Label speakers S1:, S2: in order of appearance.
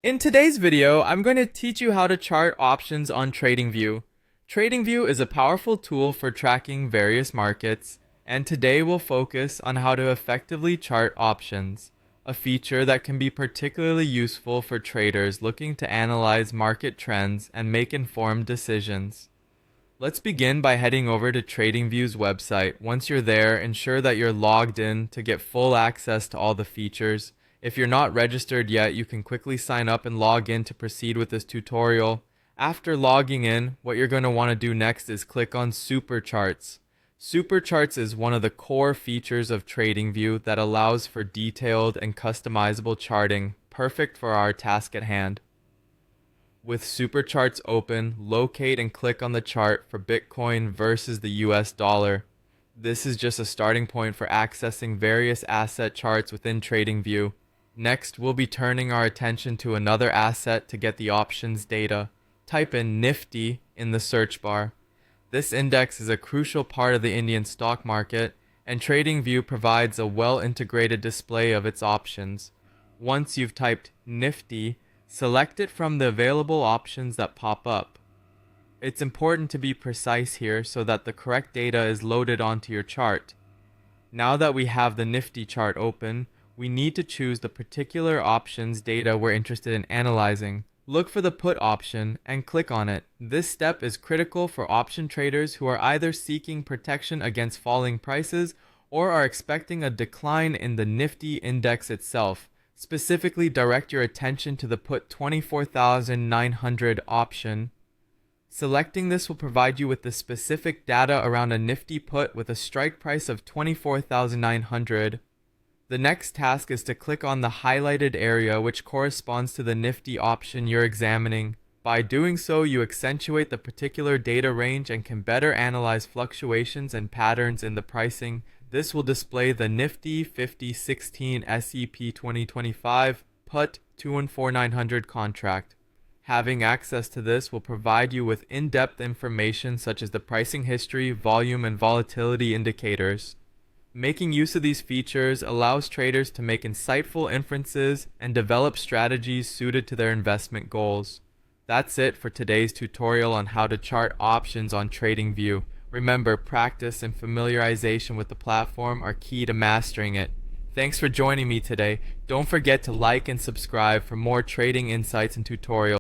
S1: In today's video, I'm going to teach you how to chart options on TradingView. TradingView is a powerful tool for tracking various markets, and today we'll focus on how to effectively chart options, a feature that can be particularly useful for traders looking to analyze market trends and make informed decisions. Let's begin by heading over to TradingView's website. Once you're there, ensure that you're logged in to get full access to all the features. If you're not registered yet, you can quickly sign up and log in to proceed with this tutorial. After logging in, what you're going to want to do next is click on Supercharts. Supercharts is one of the core features of TradingView that allows for detailed and customizable charting, perfect for our task at hand. With Supercharts open, locate and click on the chart for Bitcoin versus the US dollar. This is just a starting point for accessing various asset charts within TradingView. Next, we'll be turning our attention to another asset to get the options data. Type in Nifty in the search bar. This index is a crucial part of the Indian stock market, and TradingView provides a well-integrated display of its options. Once you've typed Nifty, select it from the available options that pop up. It's important to be precise here so that the correct data is loaded onto your chart. Now that we have the Nifty chart open, we need to choose the particular options data we're interested in analyzing. Look for the put option and click on it. This step is critical for option traders who are either seeking protection against falling prices or are expecting a decline in the Nifty index itself. Specifically, direct your attention to the put 24,900 option. Selecting this will provide you with the specific data around a Nifty put with a strike price of 24,900. The next task is to click on the highlighted area which corresponds to the Nifty option you're examining. By doing so, you accentuate the particular data range and can better analyze fluctuations and patterns in the pricing. This will display the Nifty 5016 SEP 2025 put 214900 contract. Having access to this will provide you with in-depth information such as the pricing history, volume, and volatility indicators. Making use of these features allows traders to make insightful inferences and develop strategies suited to their investment goals. That's it for today's tutorial on how to chart options on TradingView. Remember, practice and familiarization with the platform are key to mastering it. Thanks for joining me today. Don't forget to like and subscribe for more trading insights and tutorials.